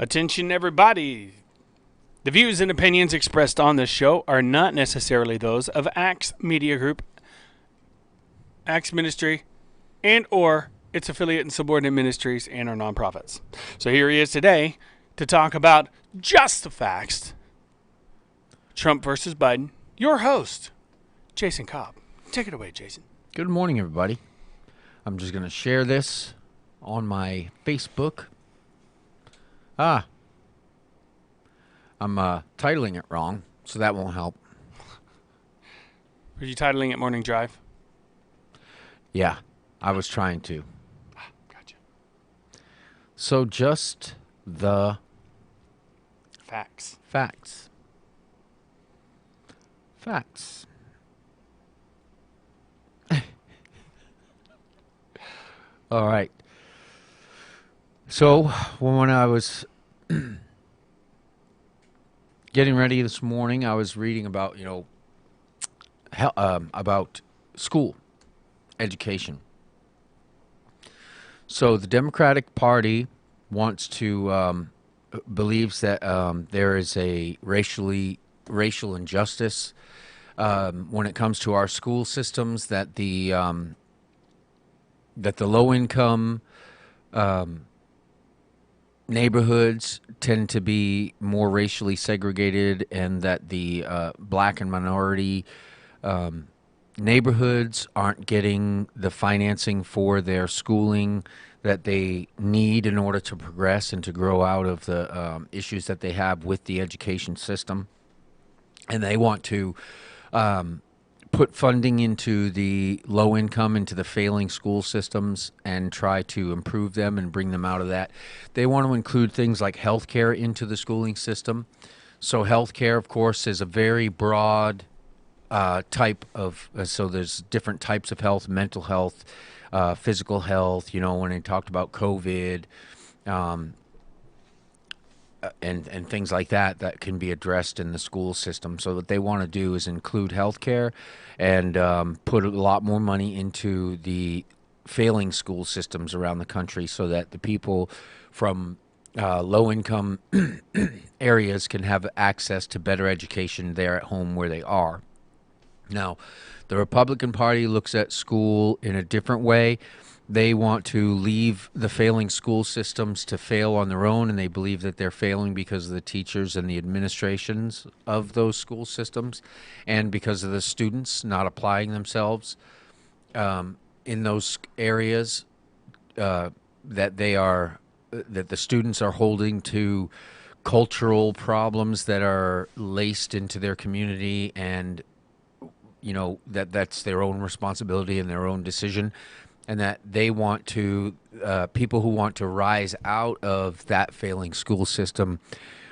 Attention, everybody. The views and opinions expressed on this show are not necessarily those of Axe Media Group, Axe Ministry, and or its affiliate and subordinate ministries and or nonprofits. So here he is today to talk about just the facts. Trump versus Biden. Your host, Jason Cobb. Take it away, Jason. Good morning, everybody. I'm just going to share this on my Facebook. I'm titling it wrong, so that won't help. Are you titling it Morning Drive? Yeah, I was trying to. Gotcha. So just the Facts. facts. All right. So when I was getting ready this morning, I was reading about, about school education. So the Democratic Party wants to believes that there is a racial injustice when it comes to our school systems. That the low income neighborhoods tend to be more racially segregated, and that the black and minority neighborhoods aren't getting the financing for their schooling that they need in order to progress and to grow out of the issues that they have with the education system. And they want to put funding into the low income, into the failing school systems, and try to improve them and bring them out of that. They want to include things like healthcare into the schooling system. So healthcare, of course, is a very broad type of, so there's different types of health: mental health, physical health, when they talked about COVID, and things like that can be addressed in the school system. So what they want to do is include healthcare and put a lot more money into the failing school systems around the country, so that the people from low-income areas can have access to better education there at home where they are. Now, the Republican Party looks at school in a different way. They want to leave the failing school systems to fail on their own, and they believe that they're failing because of the teachers and the administrations of those school systems, and because of the students not applying themselves in those areas, that the students are holding to cultural problems that are laced into their community, and that's their own responsibility and their own decision. And that they want to, people who want to rise out of that failing school system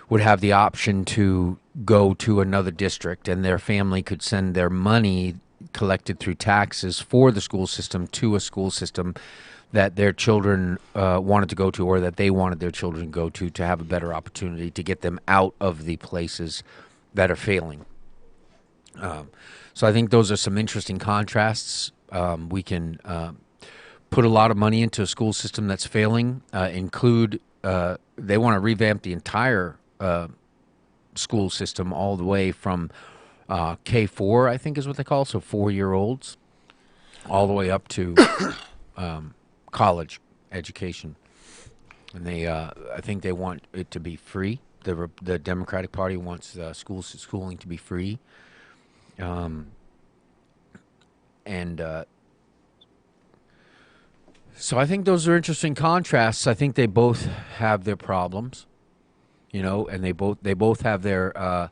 would have the option to go to another district, and their family could send their money collected through taxes for the school system to a school system that their children wanted to go to, or that they wanted their children to go to have a better opportunity to get them out of the places that are failing. So I think those are some interesting contrasts. We can put a lot of money into a school system that's failing, they want to revamp the entire school system all the way from K4, I think is what they call it, so 4-year-olds, all the way up to college education. And I think they want it to be free. The Democratic Party wants schooling to be free. So I think those are interesting contrasts. I think they both have their problems, and they both have their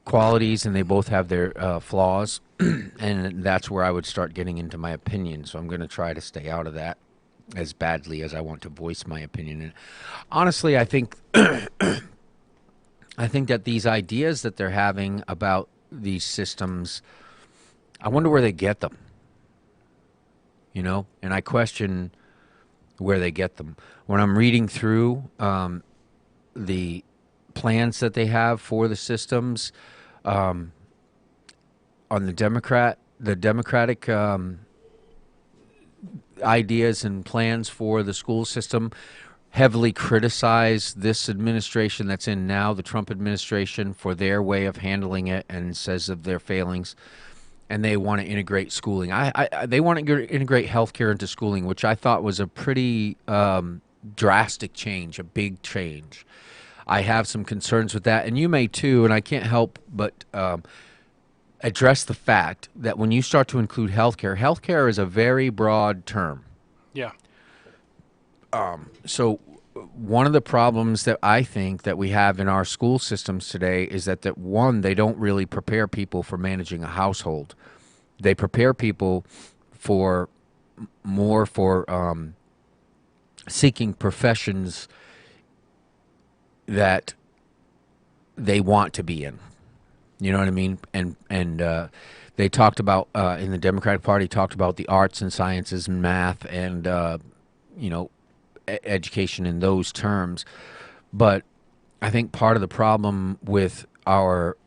qualities, and they both have their flaws, and that's where I would start getting into my opinion. So I'm going to try to stay out of that as badly as I want to voice my opinion. And honestly, I think that these ideas that they're having about these systems, I wonder where they get them. And I question where they get them. When I'm reading through the plans that they have for the systems, on the Democratic ideas and plans for the school system heavily criticize this administration that's in now, the Trump administration, for their way of handling it, and says of their failings. And they want to integrate schooling. They want to integrate healthcare into schooling, which I thought was a pretty drastic change, a big change. I have some concerns with that, and you may too. And I can't help but address the fact that when you start to include healthcare, healthcare is a very broad term. Yeah. So one of the problems that I think that we have in our school systems today is that one, they don't really prepare people for managing a household. They prepare people for more for seeking professions that they want to be in. You know what I mean? And they talked about in the Democratic Party talked about the arts and sciences and math and education in those terms. But I think part of the problem with our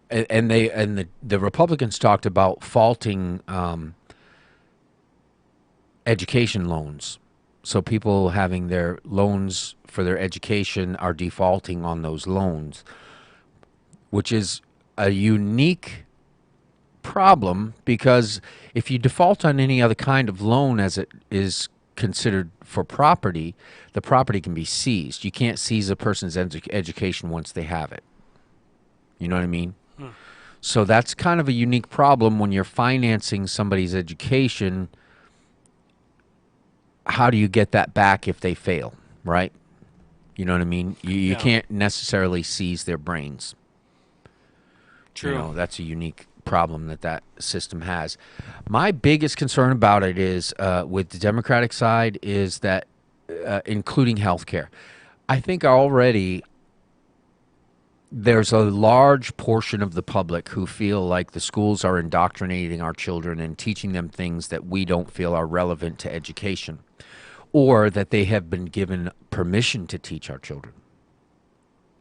the Republicans talked about faulting education loans. So people having their loans for their education are defaulting on those loans, which is a unique problem, because if you default on any other kind of loan as it is considered for property, the property can be seized. You can't seize a person's education once they have it. You know what I mean? So that's kind of a unique problem when you're financing somebody's education. How do you get that back if they fail, right? You know what I mean? You can't necessarily seize their brains. True. You know, that's a unique problem that system has. My biggest concern about it is with the Democratic side is that including healthcare. I think already there's a large portion of the public who feel like the schools are indoctrinating our children and teaching them things that we don't feel are relevant to education, or that they have been given permission to teach our children.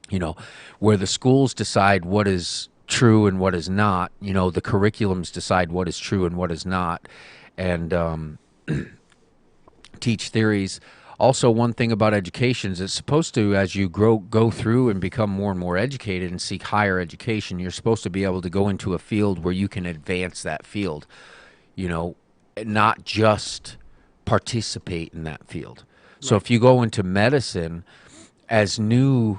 You know, where the schools decide what is true and what is not. You know, the curriculums decide what is true and what is not, and teach theories. Also, one thing about education is it's supposed to, as you go through and become more and more educated and seek higher education, you're supposed to be able to go into a field where you can advance that field, you know, not just participate in that field. Right. So if you go into medicine as new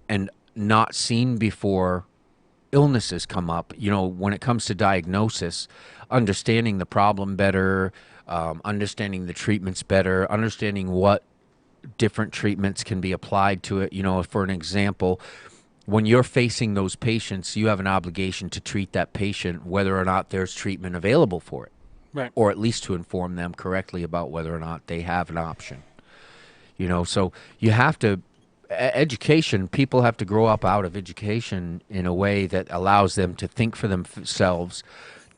and not seen before illnesses come up, you know, when it comes to diagnosis, understanding the problem better, understanding the treatments better, understanding what different treatments can be applied to it. You know, for an example, when you're facing those patients, you have an obligation to treat that patient whether or not there's treatment available for it. Right. Or at least to inform them correctly about whether or not they have an option. You know, so you have to, education, people have to grow up out of education in a way that allows them to think for themselves,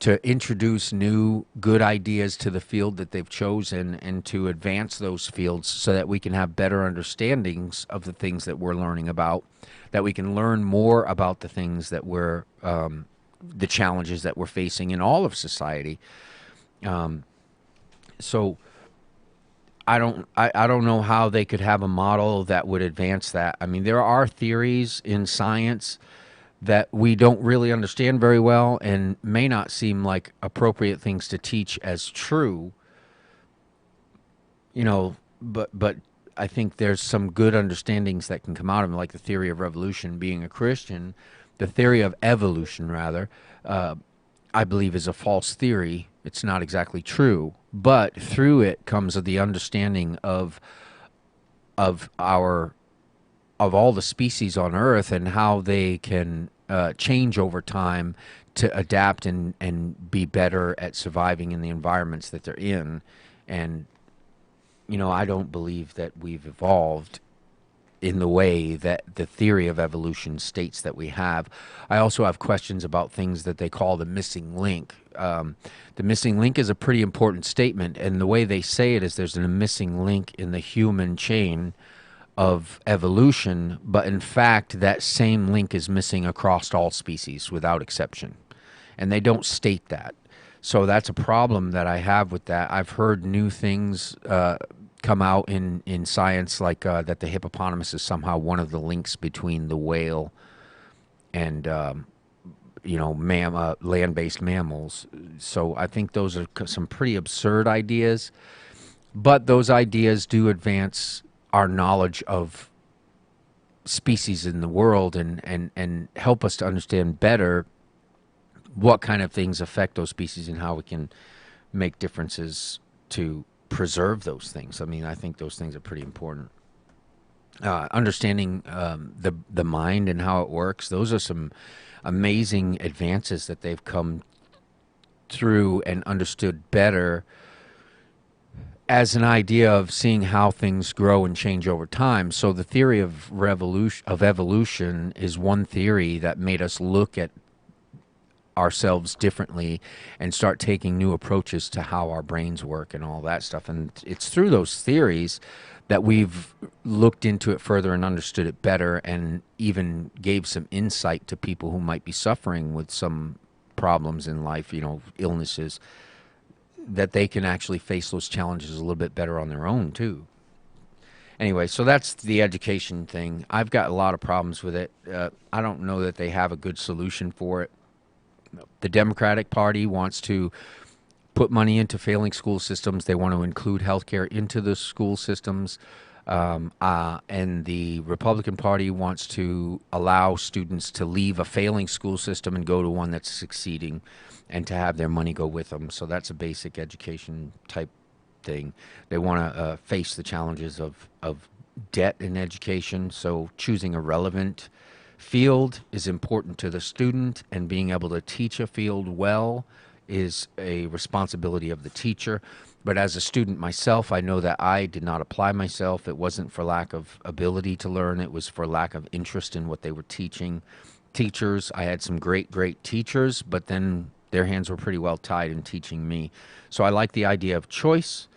to introduce new good ideas to the field that they've chosen, and to advance those fields so that we can have better understandings of the things that we're learning about, that we can learn more about the things that we're, the challenges that we're facing in all of society. So I don't know how they could have a model that would advance that. I mean, there are theories in science that we don't really understand very well and may not seem like appropriate things to teach as true, you know, but I think there's some good understandings that can come out of them, like the theory of revolution. Being a Christian, the theory of evolution, rather, I believe is a false theory. It's not exactly true, but through it comes the understanding of all the species on Earth and how they can change over time to adapt and be better at surviving in the environments that they're in. And, you know, I don't believe that we've evolved in the way that the theory of evolution states that we have. I also have questions about things that they call the missing link. The missing link is a pretty important statement, and the way they say it is there's a missing link in the human chain of evolution, but in fact that same link is missing across all species without exception, and they don't state that. So that's a problem that I have with that. I've heard new things come out in science, like that the hippopotamus is somehow one of the links between the whale and land-based mammals. So I think those are some pretty absurd ideas, but those ideas do advance our knowledge of species in the world and help us to understand better what kind of things affect those species and how we can make differences to preserve those things. I mean, I think those things are pretty important. Understanding the mind and how it works, those are some amazing advances that they've come through and understood better as an idea of seeing how things grow and change over time. So the theory of evolution is one theory that made us look at ourselves differently and start taking new approaches to how our brains work and all that stuff. And it's through those theories that we've looked into it further and understood it better, and even gave some insight to people who might be suffering with some problems in life, illnesses, that they can actually face those challenges a little bit better on their own too. Anyway, so that's the education thing. I've got a lot of problems with it. I don't know that they have a good solution for it. The Democratic Party wants to put money into failing school systems. They want to include healthcare into the school systems. And the Republican Party wants to allow students to leave a failing school system and go to one that's succeeding, and to have their money go with them. So that's a basic education type thing. They want to face the challenges of debt in education. So choosing a relevant field is important to the student, and being able to teach a field well is a responsibility of the teacher. But as a student myself, I know that I did not apply myself. It wasn't for lack of ability to learn. It was for lack of interest in what they were teaching. Teachers, I had some great teachers, but then their hands were pretty well tied in teaching me. So I like the idea of choice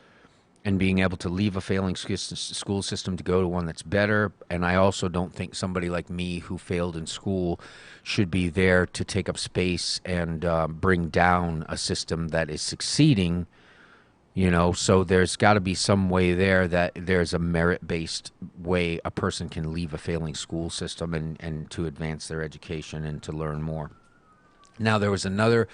and being able to leave a failing school system to go to one that's better. And I also don't think somebody like me who failed in school should be there to take up space and bring down a system that is succeeding. So there's got to be some way there that there's a merit-based way a person can leave a failing school system and to advance their education and to learn more. Now, there was another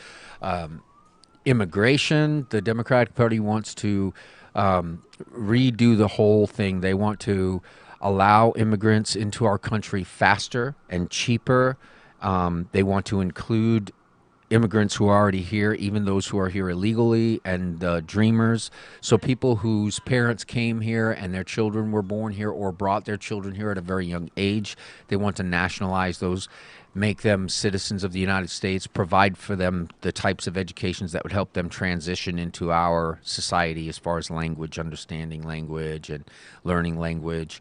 immigration. The Democratic Party wants to redo the whole thing. They want to allow immigrants into our country faster and cheaper. They want to include immigrants who are already here, even those who are here illegally, and dreamers. So people whose parents came here and their children were born here or brought their children here at a very young age, they want to nationalize those, make them citizens of the United States, provide for them the types of educations that would help them transition into our society as far as language, understanding language and learning language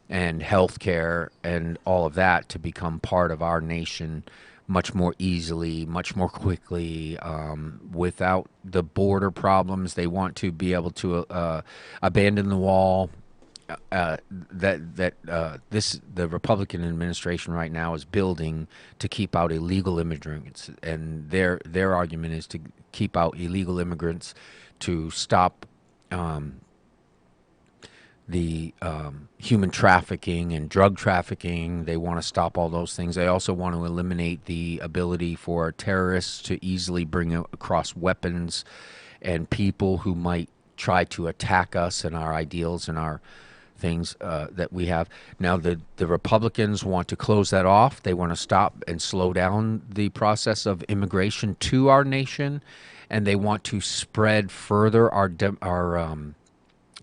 and healthcare and all of that, to become part of our nation much more easily, much more quickly, without the border problems. They want to be able to abandon the wall. The Republican administration right now is building to keep out illegal immigrants, and their argument is to keep out illegal immigrants, to stop the human trafficking and drug trafficking. They want to stop all those things. They also want to eliminate the ability for terrorists to easily bring across weapons and people who might try to attack us and our ideals and our things that we have. Now, the Republicans want to close that off. They want to stop and slow down the process of immigration to our nation, and they want to spread further our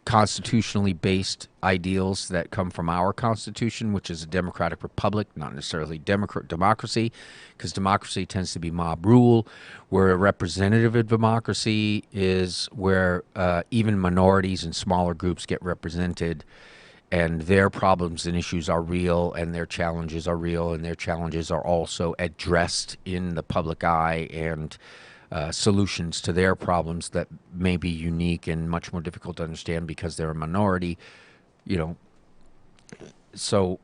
constitutionally based ideals that come from our Constitution, which is a democratic republic, not necessarily democracy, because democracy tends to be mob rule, where a representative democracy is where even minorities and smaller groups get represented, and their problems and issues are real, and their challenges are real, and their challenges are also addressed in the public eye, and solutions to their problems that may be unique and much more difficult to understand because they're a minority, So,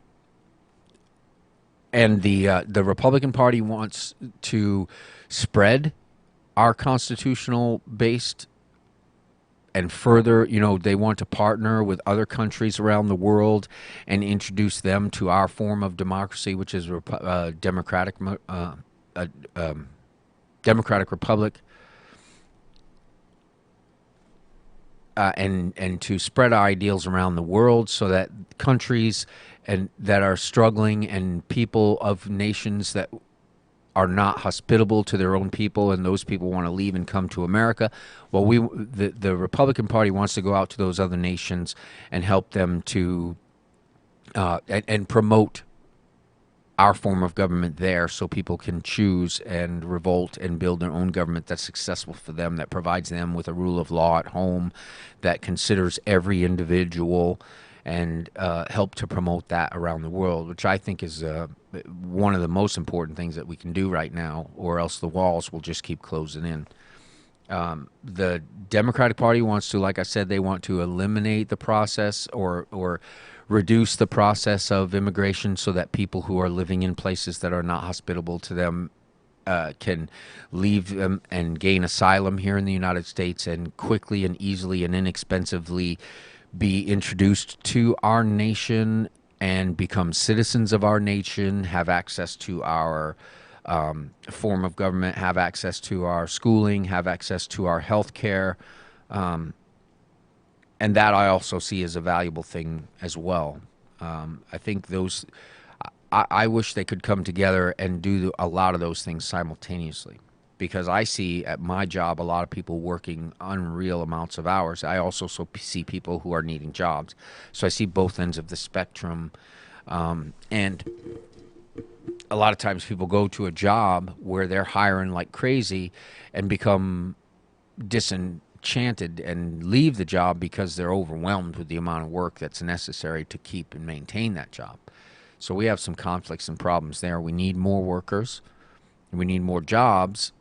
and the Republican Party wants to spread our constitutional-based and further, they want to partner with other countries around the world and introduce them to our form of democracy, which is democratic republic, and to spread our ideals around the world so that countries and that are struggling and people of nations that are not hospitable to their own people, and those people want to leave and come to America. Well, the Republican Party wants to go out to those other nations and help them to and promote our form of government there, so people can choose and revolt and build their own government that's successful for them, that provides them with a rule of law at home, that considers every individual, and help to promote that around the world, which I think is one of the most important things that we can do right now, or else the walls will just keep closing in. The Democratic Party wants to, like I said, they want to eliminate the process or reduce the process of immigration so that people who are living in places that are not hospitable to them can leave them and gain asylum here in the United States and quickly and easily and inexpensively be introduced to our nation and become citizens of our nation, have access to our form of government, have access to our schooling, have access to our health care. And that I also see as a valuable thing as well. I think those, I wish they could come together and do a lot of those things simultaneously, because I see at my job a lot of people working unreal amounts of hours. I also see people who are needing jobs. So I see both ends of the spectrum. And a lot of times people go to a job where they're hiring like crazy and become disenchanted and leave the job because they're overwhelmed with the amount of work that's necessary to keep and maintain that job. So we have some conflicts and problems there. We need more workers, we need more jobs,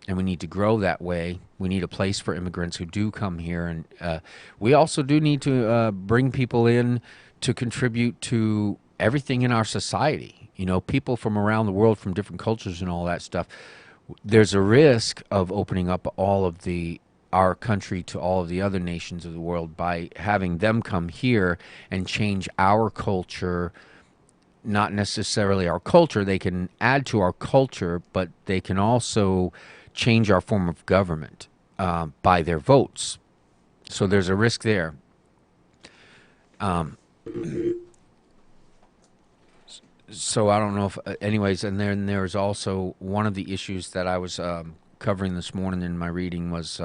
and we need to grow that way. We need a place for immigrants who do come here, and we also do need to bring people in to contribute to everything in our society. People from around the world, from different cultures and all that stuff. There's a risk of opening up our country to all of the other nations of the world by having them come here and change our culture. Not necessarily our culture. They can add to our culture, but they can also change our form of government by their votes. So there's a risk there. So I don't know if, anyways, and then there's also one of the issues that I was covering this morning in my reading was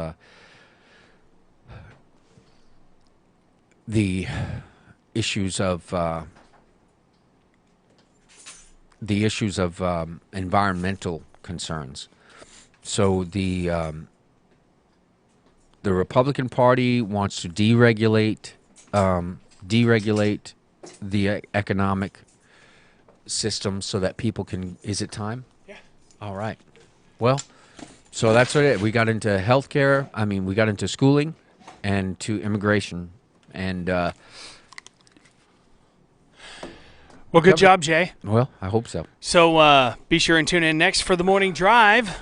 the issues of environmental concerns. So the Republican Party wants to deregulate the economic system so that people can. Is it time? Yeah. All right. Well, so that's what we got into healthcare. I mean, we got into schooling and to immigration. And well, good job, Jay. Well, I hope so. So be sure and tune in next for the morning drive,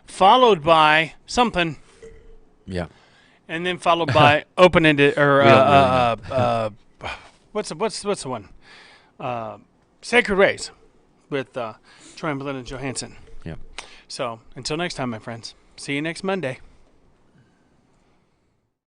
followed by something. Yeah. And then followed by open-ended or what's the one? Sacred Rays with Troy and Belinda Johansson. Yeah. So until next time, my friends. See you next Monday.